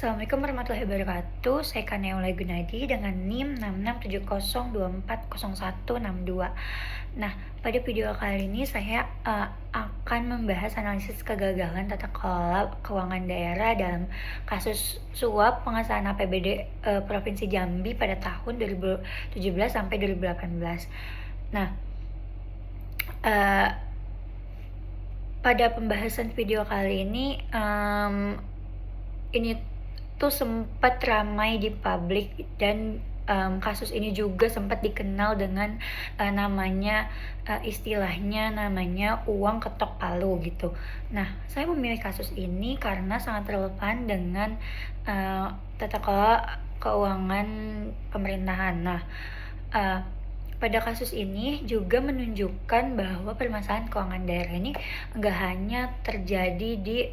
Assalamualaikum warahmatullahi wabarakatuh. Saya Kaneula Gunadi dengan NIM 6670240162. Nah, pada video kali ini saya akan membahas analisis kegagalan tata kelola keuangan daerah dalam kasus suap pengesahan APBD Provinsi Jambi pada tahun 2017 sampai 2018. Nah, eh, pada pembahasan video kali ini tuh sempat ramai di publik dan kasus ini juga sempat dikenal dengan istilahnya namanya uang ketok palu gitu. Nah, saya memilih kasus ini karena sangat relevan dengan tata kelola keuangan pemerintahan. Nah, pada kasus ini juga menunjukkan bahwa permasalahan keuangan daerah ini enggak hanya terjadi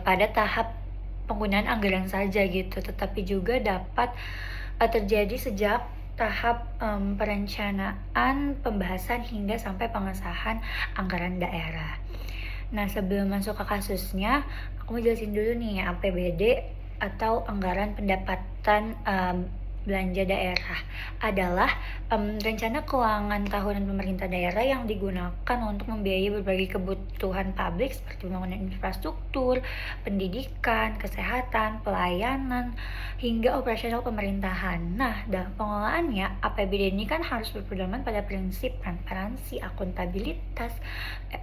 pada tahap penggunaan anggaran saja gitu, tetapi juga dapat terjadi sejak tahap perencanaan, pembahasan hingga sampai pengesahan anggaran daerah. Nah, sebelum masuk ke kasusnya, aku mau jelasin dulu nih APBD atau anggaran pendapatan belanja daerah adalah rencana keuangan tahunan pemerintah daerah yang digunakan untuk membiayai berbagai kebutuhan publik seperti pembangunan infrastruktur, pendidikan, kesehatan, pelayanan, hingga operasional pemerintahan. Nah, dalam pengelolaannya, APBD ini kan harus berpedoman pada prinsip transparansi, akuntabilitas,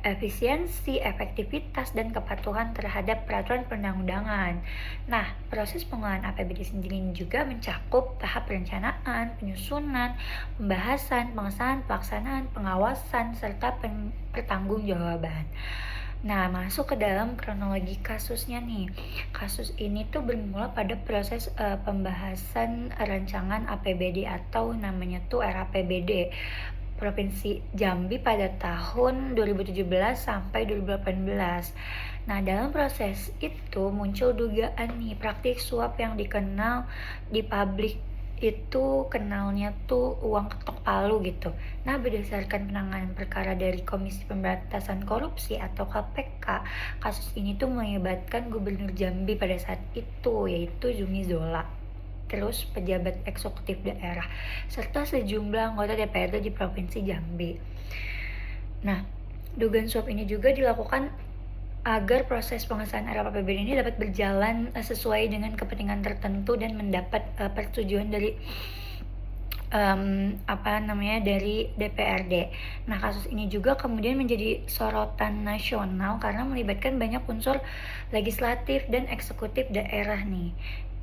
efisiensi, efektivitas, dan kepatuhan terhadap peraturan perundang-undangan. Nah, proses pengelolaan APBD sendiri juga mencakup tahap perencanaan, penyusunan, pembahasan, pengesahan, pelaksanaan, pengawasan, serta pertanggungjawaban. Nah, masuk ke dalam kronologi kasusnya nih. Kasus ini tuh bermula pada proses pembahasan rancangan APBD atau namanya tuh RAPBD Provinsi Jambi pada tahun 2017 sampai 2018. Nah, dalam proses itu muncul dugaan nih praktik suap yang dikenal di publik itu kenalnya tuh uang ketok palu gitu. Nah, berdasarkan penanganan perkara dari Komisi Pemberantasan Korupsi atau KPK, kasus ini tuh melibatkan Gubernur Jambi pada saat itu, yaitu Zumi Zola, terus pejabat eksekutif daerah, serta sejumlah anggota DPRD di Provinsi Jambi. Nah, dugaan suap ini juga dilakukan agar proses pengesahan RAPBD ini dapat berjalan sesuai dengan kepentingan tertentu dan mendapat persetujuan dari dari DPRD. Nah, kasus ini juga kemudian menjadi sorotan nasional karena melibatkan banyak unsur legislatif dan eksekutif daerah nih.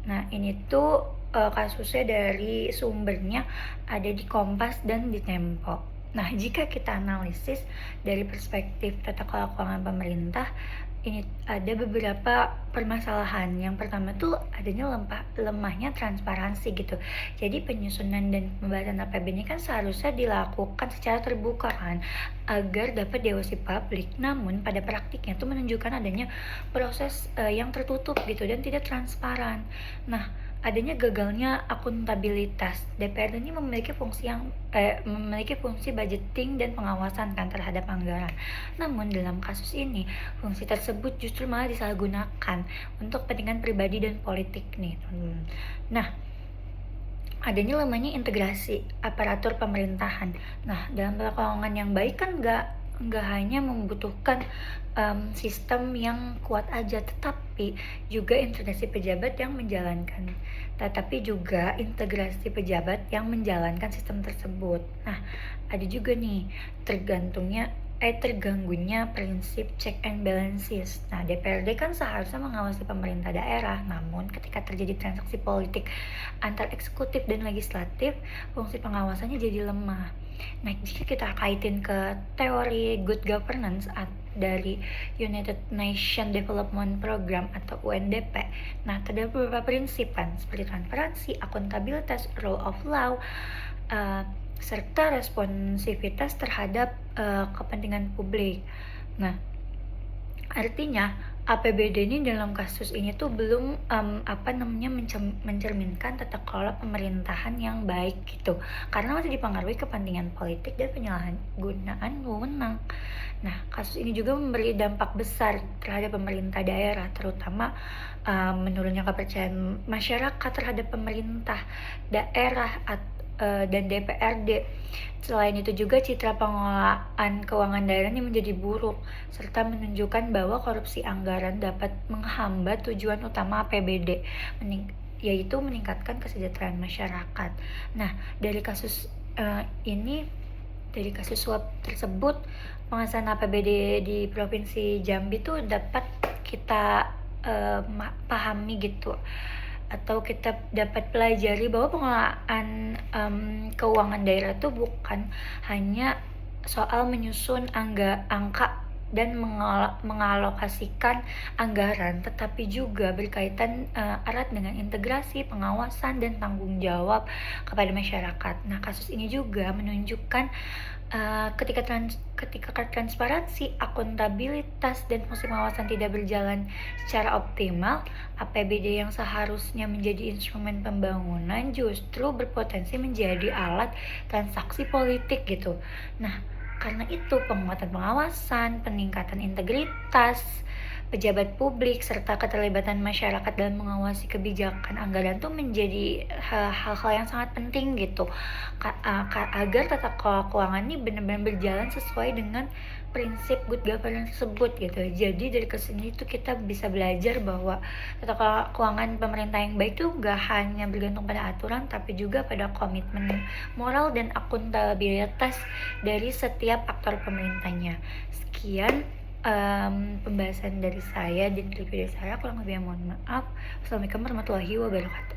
Nah, ini tuh kasusnya dari sumbernya ada di Kompas dan di Tempo. Nah, jika kita analisis dari perspektif tata kelola keuangan pemerintah, ini ada beberapa permasalahan. Yang pertama tuh adanya lemahnya transparansi gitu. Jadi penyusunan dan pembahasan APBD ini kan seharusnya dilakukan secara terbuka kan, agar dapat diawasi publik. Namun pada praktiknya tuh menunjukkan adanya proses yang tertutup gitu dan tidak transparan. Nah, adanya gagalnya akuntabilitas. DPRD ini memiliki fungsi budgeting dan pengawasan kan terhadap anggaran. Namun dalam kasus ini, fungsi tersebut justru malah disalahgunakan untuk kepentingan pribadi dan politik nih. Nah, adanya lemahnya integrasi aparatur pemerintahan. Nah, dalam keuangan yang baik kan nggak hanya membutuhkan sistem yang kuat aja, tetapi juga integrasi pejabat yang menjalankan. Tetapi juga integrasi pejabat yang menjalankan sistem tersebut. Nah, ada juga nih terganggunya prinsip check and balances. Nah, DPRD kan seharusnya mengawasi pemerintah daerah, namun ketika terjadi transaksi politik antar eksekutif dan legislatif, fungsi pengawasannya jadi lemah. Nah, jika kita kaitin ke teori good governance dari United Nations Development Program atau UNDP, nah terdapat beberapa prinsip kan, seperti transparansi, akuntabilitas, rule of law, serta responsivitas terhadap kepentingan publik. Nah, artinya APBD ini dalam kasus ini tuh belum, mencerminkan tata kelola pemerintahan yang baik gitu, karena masih dipengaruhi kepentingan politik dan penyalahgunaan wewenang. Nah, kasus ini juga memberi dampak besar terhadap pemerintah daerah, terutama, menurunnya kepercayaan masyarakat terhadap pemerintah daerah dan DPRD. Selain itu juga citra pengelolaan keuangan daerah ini menjadi buruk, serta menunjukkan bahwa korupsi anggaran dapat menghambat tujuan utama APBD, yaitu meningkatkan kesejahteraan masyarakat. Nah, dari kasus ini dari kasus suap tersebut, pengesahan APBD di Provinsi Jambi tuh dapat kita pahami gitu, atau kita dapat pelajari bahwa pengelolaan keuangan daerah itu bukan hanya soal menyusun angka dan mengalokasikan anggaran, tetapi juga berkaitan erat dengan integrasi, pengawasan, dan tanggung jawab kepada masyarakat. Nah, kasus ini juga menunjukkan ketika transparansi, akuntabilitas, dan fungsi pengawasan tidak berjalan secara optimal, APBD yang seharusnya menjadi instrumen pembangunan justru berpotensi menjadi alat transaksi politik gitu. Nah, karena itu penguatan pengawasan, peningkatan integritas pejabat publik, serta keterlibatan masyarakat dalam mengawasi kebijakan anggaran tuh menjadi hal-hal yang sangat penting gitu, agar tata kelola keuangan ini benar-benar berjalan sesuai dengan prinsip good governance tersebut gitu. Jadi dari kesini tuh kita bisa belajar bahwa tata kelola keuangan pemerintah yang baik tuh gak hanya bergantung pada aturan, tapi juga pada komitmen moral dan akuntabilitas dari setiap aktor pemerintahnya. Sekian pembahasan dari saya dan review dari saya. Kurang lebih mohon maaf. Assalamualaikum warahmatullahi wabarakatuh.